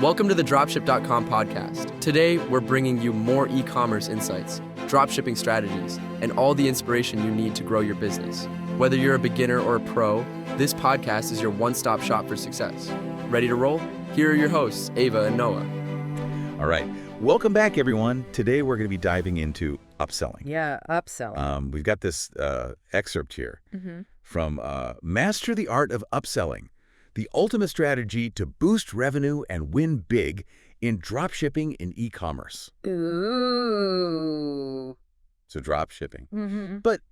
Welcome to the dropship.com podcast. Today, we're bringing you more e-commerce insights, dropshipping strategies, and all the inspiration you need to grow your business. Whether you're a beginner or a pro, this podcast is your one-stop shop for success. Ready to roll? Here are your hosts, Ava and Noah. All right. Welcome back, everyone. Today, we're going to be diving into upselling. Yeah, upselling. We've got this excerpt here from Master the Art of Upselling, the ultimate strategy to boost revenue and win big in dropshipping in e-commerce. Ooh. So dropshipping. But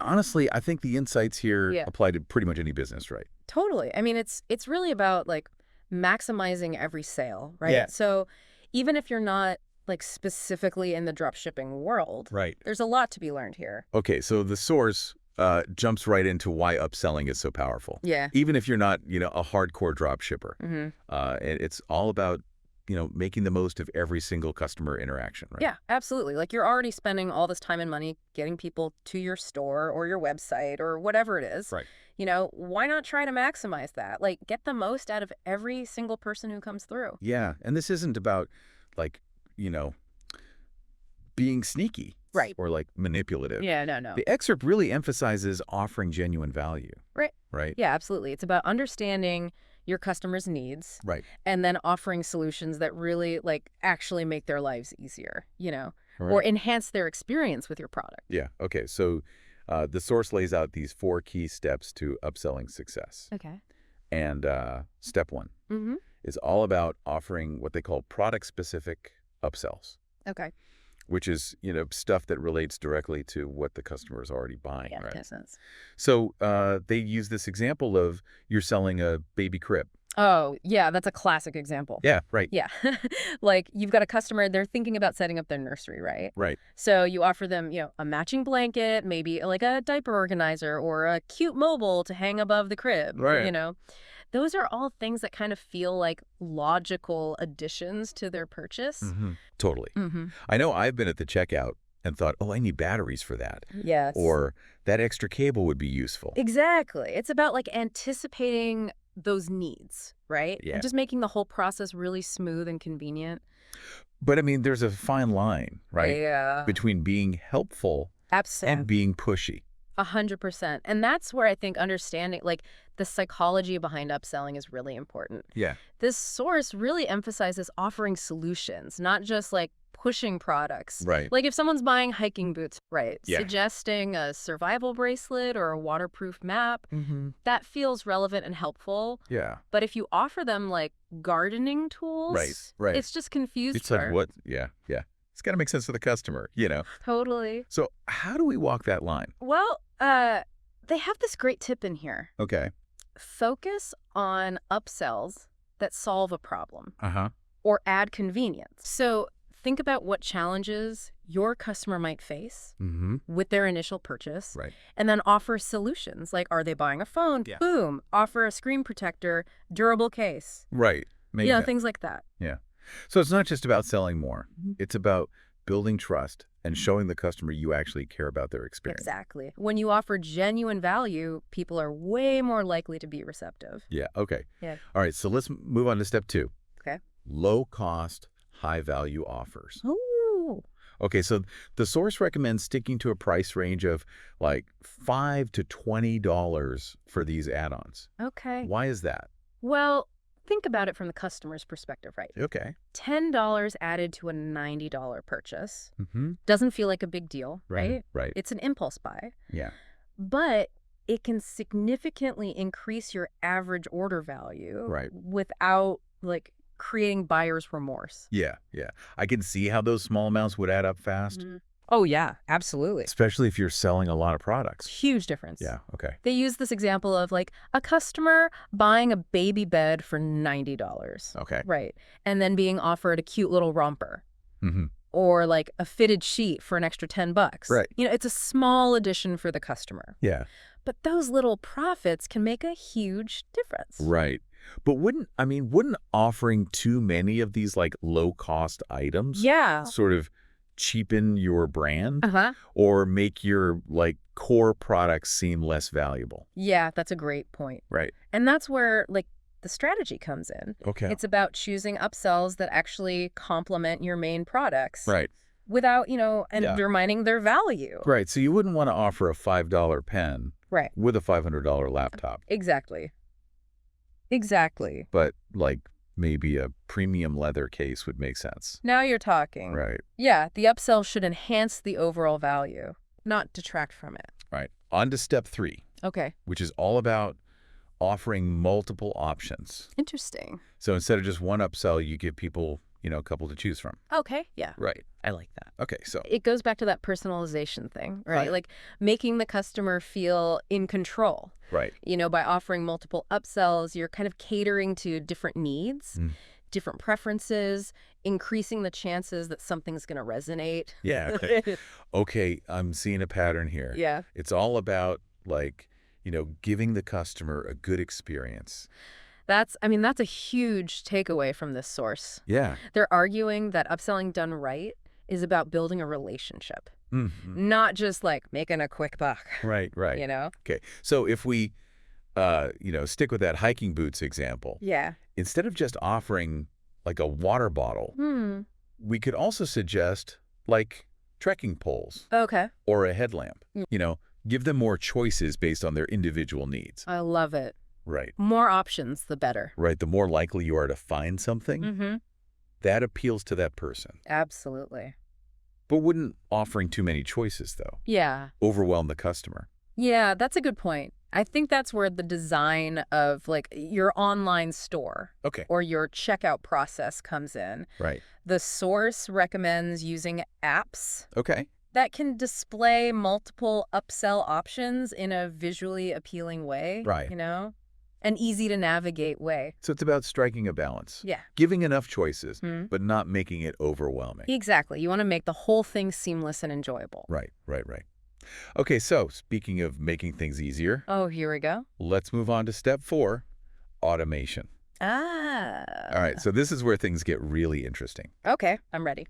honestly, I think the insights here apply to pretty much any business, right? Totally. I mean, it's really about like maximizing every sale, right? Yeah. So even if you're not like specifically in the dropshipping world, Right. there's a lot to be learned here. Okay, so the source jumps right into why upselling is so powerful. Yeah. Even if you're not, a hardcore drop shipper. It's all about, making the most of every single customer interaction, right? Yeah, absolutely. Like you're already spending all this time and money getting people to your store or your website or whatever it is. Right. Why not try to maximize that? Like get the most out of every single person who comes through. Yeah, and this isn't about like, being sneaky. Right. Or like manipulative. Yeah, no. The excerpt really emphasizes offering genuine value. Right. Right? Yeah, absolutely. It's about understanding your customers' needs. Right. And then offering solutions that really like actually make their lives easier, Right. or enhance their experience with your product. Yeah. Okay. So the source lays out these 4 key steps to upselling success. Okay. And step 1 is all about offering what they call product-specific upsells. Okay. Which is, stuff that relates directly to what the customer is already buying, Yeah, right? makes sense. So they use this example of you're selling a baby crib. Oh, yeah, that's a classic example. Yeah, right. Yeah. Like you've got a customer, they're thinking about setting up their nursery, right? Right. So you offer them, a matching blanket, maybe like a diaper organizer or a cute mobile to hang above the crib, Right. Those are all things that kind of feel like logical additions to their purchase. Totally. I know I've been at the checkout and thought, oh, I need batteries for that. Yes. Or that extra cable would be useful. Exactly. It's about like anticipating those needs, right? Yeah. And just making the whole process really smooth and convenient. But I mean, there's a fine line, right? Yeah. Between being helpful Absolutely. and being pushy. 100%. And that's where I think understanding like the psychology behind upselling is really important. Yeah. This source really emphasizes offering solutions, not just like pushing products. Right. Like if someone's buying hiking boots, right? Yeah. Suggesting a survival bracelet or a waterproof map, that feels relevant and helpful. Yeah. But if you offer them like gardening tools, Right. it's just confused. It's like, what? Yeah. It's got to make sense to the customer, Totally. So how do we walk that line? Well, they have this great tip in here. Okay. Focus on upsells that solve a problem Uh-huh. or add convenience. So think about what challenges your customer might face with their initial purchase. Right. And then offer solutions like, are they buying a phone? Yeah. Boom. Offer a screen protector, durable case. Right. Maybe Things like that. Yeah. So it's not just about selling more. It's about building trust and showing the customer you actually care about their experience. Exactly. When you offer genuine value, people are way more likely to be receptive. Yeah. Okay. Yeah. All right. So let's move on to step 2. Okay. Low cost, high value offers. Ooh. Okay. So the source recommends sticking to a price range of like $5 to $20 for these add-ons. Okay. Why is that? Well, think about it from the customer's perspective, right? Okay. $10 added to a $90 purchase doesn't feel like a big deal, right? Right. It's an impulse buy. Yeah. But it can significantly increase your average order value Right. without like creating buyer's remorse. Yeah. I can see how those small amounts would add up fast, Oh, yeah, absolutely. especially if you're selling a lot of products. Huge difference. Yeah. Okay. They use this example of like a customer buying a baby bed for $90. Okay. Right. And then being offered a cute little romper. Mm-hmm. Or like a fitted sheet for an extra $10. Right. It's a small addition for the customer. Yeah. But those little profits can make a huge difference. Right. But wouldn't offering too many of these like low cost items sort of cheapen your brand or make your like core products seem less valuable? Yeah, that's a great point. Right. And that's where like the strategy comes in. Okay. It's about choosing upsells that actually complement your main products. Right. Without, undermining their value. Right. So you wouldn't want to offer a $5 pen Right. with a $500 laptop. Exactly. Exactly. But like maybe a premium leather case would make sense. Now you're talking. Right. Yeah, the upsell should enhance the overall value, not detract from it. Right. On to step 3, Okay. which is all about offering multiple options. Interesting. So instead of just one upsell, you give people, a couple to choose from. Okay, yeah. Right. I like that. Okay. So It goes back to that personalization thing, right? Right. Like making the customer feel in control. right. By offering multiple upsells, you're kind of catering to different needs, different preferences, increasing the chances that something's going to resonate. Yeah. Okay. Okay. I'm seeing a pattern here. Yeah. It's all about giving the customer a good experience. That's a huge takeaway from this source. Yeah. They're arguing that upselling done right is about building a relationship, not just like making a quick buck. Right. Right. Okay. So if we, stick with that hiking boots example, Yeah. instead of just offering like a water bottle, we could also suggest like trekking poles Okay. or a headlamp. Give them more choices based on their individual needs. I love it. Right. More options, the better. Right. The more likely you are to find something, Mm-hmm. that appeals to that person. Absolutely. But wouldn't offering too many choices, though, Yeah. overwhelm the customer? Yeah, that's a good point. I think that's where the design of like your online store Okay. or your checkout process comes in. Right. The source recommends using apps Okay. that can display multiple upsell options in a visually appealing way. Right. An easy to navigate way. So it's about striking a balance. Yeah. Giving enough choices, Hmm. but not making it overwhelming. Exactly. You want to make the whole thing seamless and enjoyable. Right. Okay, so speaking of making things easier, Oh, here we go. let's move on to step 4, automation. Ah. All right, so this is where things get really interesting. Okay, I'm ready.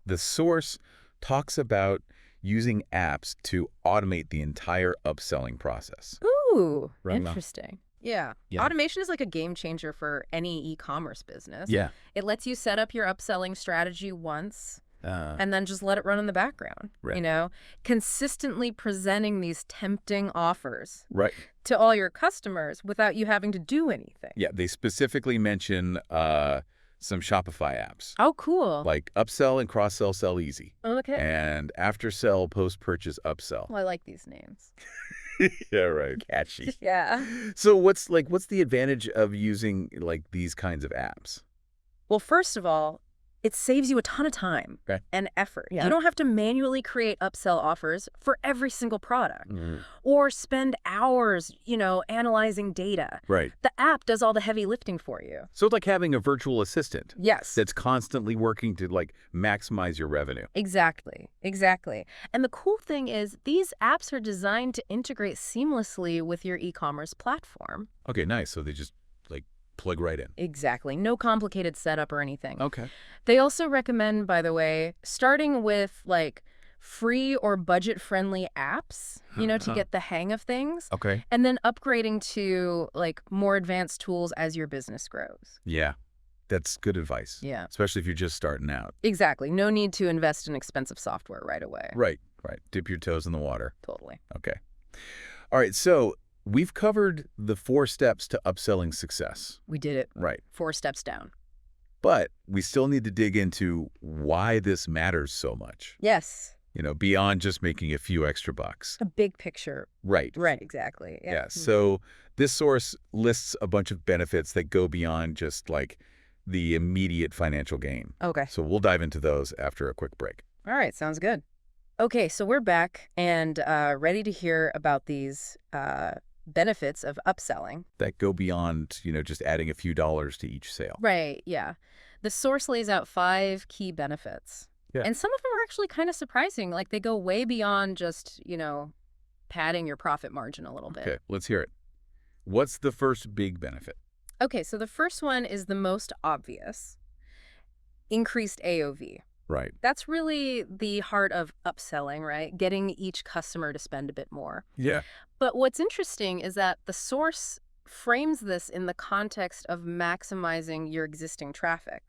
The source talks about using apps to automate the entire upselling process. Ooh, Right now. interesting. Yeah. Yeah. Automation is like a game changer for any e-commerce business. Yeah. It lets you set up your upselling strategy once and then just let it run in the background. Right. Consistently presenting these tempting offers Right. to all your customers without you having to do anything. Yeah, they specifically mention some Shopify apps. Oh, cool. Like upsell and cross-sell sell easy. Okay. And after sell, post-purchase upsell. Well, I like these names. Yeah, right. Catchy. Yeah. So what's the advantage of using like these kinds of apps? Well, first of all, it saves you a ton of time Okay. and effort. Yeah. You don't have to manually create upsell offers for every single product or spend hours, analyzing data. Right. The app does all the heavy lifting for you. So it's like having a virtual assistant Yes. that's constantly working to like maximize your revenue. Exactly. And the cool thing is these apps are designed to integrate seamlessly with your e-commerce platform. Okay, nice. So they just like plug right in. Exactly. No complicated setup or anything. Okay. They also recommend, by the way, starting with like free or budget-friendly apps, to get the hang of things, Okay. and then upgrading to like more advanced tools as your business grows. Yeah. That's good advice. Yeah. Especially if you're just starting out. Exactly. No need to invest in expensive software right away. Right. Dip your toes in the water. Totally. Okay. All right. So we've covered the 4 steps to upselling success. We did it. Right. 4 steps down. But we still need to dig into why this matters so much, Yes. beyond just making a few extra bucks. A big picture. Right. Right. Exactly. Yeah. So this source lists a bunch of benefits that go beyond just like the immediate financial gain. Okay. So we'll dive into those after a quick break. All right. Sounds good. Okay. So we're back and ready to hear about these benefits of upselling. That go beyond, just adding a few dollars to each sale. Right, yeah. The source lays out 5 key benefits. Yeah. And some of them are actually kind of surprising. Like they go way beyond just, padding your profit margin a little bit. Okay, let's hear it. What's the first big benefit? Okay, so the first one is the most obvious. Increased AOV. Right. That's really the heart of upselling, right? Getting each customer to spend a bit more. Yeah. But what's interesting is that the source frames this in the context of maximizing your existing traffic.